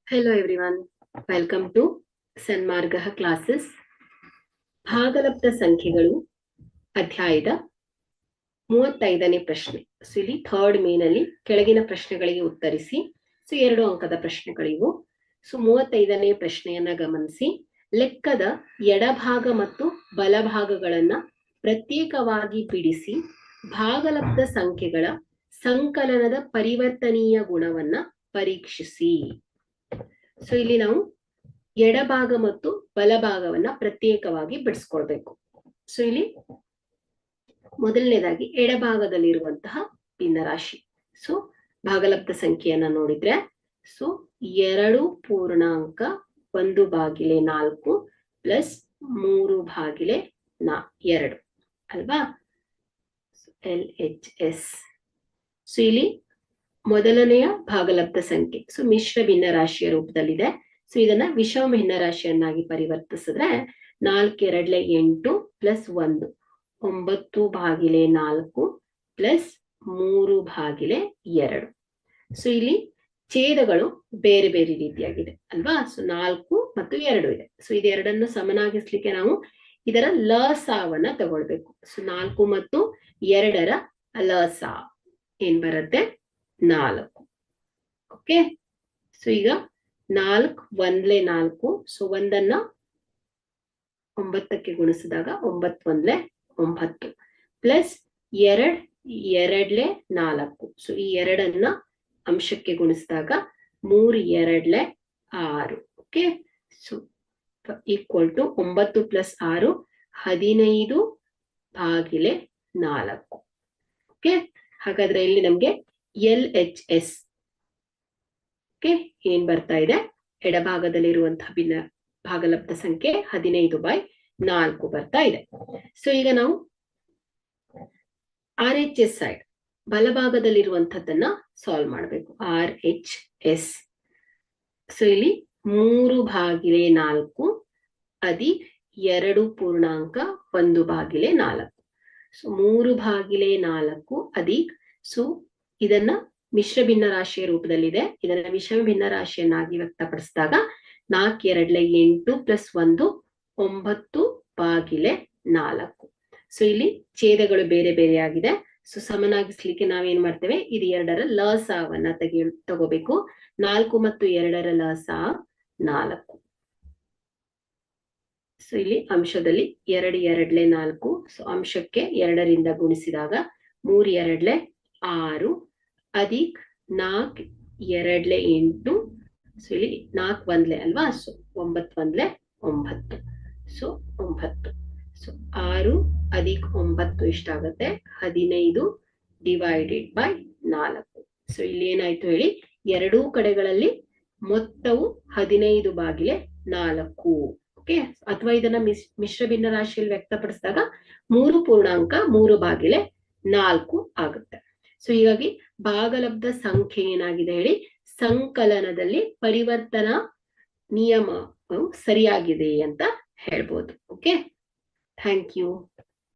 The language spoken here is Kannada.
Hello everyone, welcome to Sanmarga classes. ಭಾಗಲಬ್ಧ ಸಂಖ್ಯೆಗಳು ಅಧ್ಯಾಯದ 35ನೇ ಪ್ರಶ್ನೆ. ಸೊ ಇಲ್ಲಿ ಥರ್ಡ್ ಮೇನಲ್ಲಿ ಕೆಳಗಿನ ಪ್ರಶ್ನೆಗಳಿಗೆ ಉತ್ತರಿಸಿ. ಸೊ 2 ಅಂಕದ ಪ್ರಶ್ನೆಗಳಿವು. ಸೊ 35ನೇ ಪ್ರಶ್ನೆಯನ್ನ ಗಮನಿಸಿ. ಲೆಕ್ಕದ ಎಡಭಾಗ ಮತ್ತು ಬಲಭಾಗಗಳನ್ನ ಪ್ರತ್ಯೇಕವಾಗಿ ಬಿಡಿಸಿ ಭಾಗಲಬ್ಧ ಸಂಖ್ಯೆಗಳ ಸಂಕಲನದ ಪರಿವರ್ತನೀಯ ಗುಣವನ್ನ ಪರೀಕ್ಷಿಸಿ. ಸೊ ಇಲ್ಲಿ ನಾವು ಎಡಭಾಗ ಮತ್ತು ಬಲಭಾಗವನ್ನ ಪ್ರತ್ಯೇಕವಾಗಿ ಬಿಡಿಸ್ಕೊಳ್ಬೇಕು. ಸೊ ಇಲ್ಲಿ ಮೊದಲನೇದಾಗಿ ಎಡಭಾಗದಲ್ಲಿರುವಂತಹ ಭಿನ್ನರಾಶಿ. ಸೊ ಭಾಗಲಬ್ಧ ಸಂಖ್ಯೆಯನ್ನ ನೋಡಿದ್ರೆ ಸೊ 2.1/4 ಪ್ಲಸ್ 3/2 ಅಲ್ವಾ, LHS. ಸೊ ಇಲ್ಲಿ ಮೊದಲನೆಯ ಭಾಗಲಬ್ಧ ಸಂಖ್ಯೆ ಸೊ ಮಿಶ್ರ ಭಿನ್ನರಾಶಿಯ ರೂಪದಲ್ಲಿದೆ. ಸೊ ಇದನ್ನ ವಿಷಮ ಭಿನ್ನರಾಶಿಯನ್ನಾಗಿ ಪರಿವರ್ತಿಸಿದ್ರೆ 4 ಪ್ಲಸ್ 1 9/4 ಪ್ಲಸ್ 3/2. ಸೊ ಇಲ್ಲಿ ಛೇದಗಳು ಬೇರೆ ಬೇರೆ ರೀತಿಯಾಗಿದೆ ಅಲ್ವಾ. ಸೊ 4 ಮತ್ತು 2 ಇದೆ. ಸೊ ಇದೆರಡನ್ನು ಸಮನಾಗಿಸ್ಲಿಕ್ಕೆ ನಾವು ಇದರ ಲಸಾವನ್ನ ತಗೊಳ್ಬೇಕು. ಸೊ 4 ಮತ್ತು 2ರ ಲಸ ಏನ್ ಬರುತ್ತೆ 4. ಓಕೆ, ಸೊ ಈಗ 4 1 4. ಸೊ 1ಅನ್ನ 9ಕ್ಕೆ ಗುಣಿಸಿದಾಗ 9 1 9 ಪ್ಲಸ್ 2 2 4. ಸೊ ಈ 2ಅನ್ನ ಅಂಶಕ್ಕೆ ಗುಣಿಸಿದಾಗ 3 2 6. Okay, so equal to 9 plus 6 15/4. Okay, ಹಾಗಾದ್ರೆ ಇಲ್ಲಿ ನಮ್ಗೆ LHS ಓಕೆ ಏನ್ ಬರ್ತಾ ಇದೆ, ಎಡಭಾಗದಲ್ಲಿರುವಂತಹ ಭಿನ್ನ ಭಾಗಲಬ್ಧ ಸಂಖ್ಯೆ 15/4 ಬರ್ತಾ ಇದೆ. ಸೊ ಈಗ ನಾವು RHS ಸೈಡ್ ಬಲಭಾಗದಲ್ಲಿರುವಂತಹದ್ದನ್ನ ಸಾಲ್ವ್ ಮಾಡಬೇಕು. RHS ಸೊ ಇಲ್ಲಿ 3/4 ಅಧಿಕ್ 2.1/4. ಸೊ 3/4 ಅಧಿಕ್. ಸೊ ಇದನ್ನ ಮಿಶ್ರ ಭಿನ್ನರಾಶಿಯ ರೂಪದಲ್ಲಿದೆ. ಇದನ್ನ ವಿಷಮ ಭಿನ್ನರಾಶಿಯನ್ನಾಗಿ ವ್ಯಕ್ತಪಡಿಸಿದಾಗ 4 2 8 ಪ್ಲಸ್ 1 9/4. ಸೊ ಇಲ್ಲಿ ಛೇದಗಳು ಬೇರೆ ಬೇರೆ ಆಗಿದೆ. ಸೊ ಸಮನಾಗಿಸ್ಲಿಕ್ಕೆ ನಾವೇನ್ ಮಾಡ್ತೇವೆ, ಇದು 2ರ ಲಸಾವನ್ನ ತಗೋಬೇಕು. 4 ಮತ್ತು 2ರ ಲಸ 4. ಸೊ ಇಲ್ಲಿ ಅಂಶದಲ್ಲಿ 2 2 4. ಸೊ ಅಂಶಕ್ಕೆ 2ರಿಂದ ಗುಣಿಸಿದಾಗ 3 2 6 ಅಧಿಕ್ 4 2 8. ಸೊ ಇಲ್ಲಿ 4 1 ಅಲ್ವಾ. ಸೊ 9 1 9. ಸೊ 9. ಸೊ 6 ಅಧಿಕ್ 9 ಎಷ್ಟಾಗುತ್ತೆ 15/4. ಸೊ ಇಲ್ಲಿ ಏನಾಯ್ತು ಹೇಳಿ, ಎರಡೂ ಕಡೆಗಳಲ್ಲಿ ಮೊತ್ತವು 15/4. ಓಕೆ, ಅಥವಾ ಇದನ್ನ ಮಿಶ್ರ ಭಿನ್ನರಾಶಿಯಲ್ಲಿ ವ್ಯಕ್ತಪಡಿಸಿದಾಗ 3.3/4 ಆಗುತ್ತೆ. ಸೊ ಹೀಗಾಗಿ ಭಾಗಲಬ್ಧ ಸಂಖ್ಯೆ ಏನಾಗಿದೆ ಹೇಳಿ, ಸಂಕಲನದಲ್ಲಿ ಪರಿವರ್ತನಾ ನಿಯಮ ಸರಿಯಾಗಿದೆ ಅಂತ ಹೇಳ್ಬೋದು. Okay, thank you.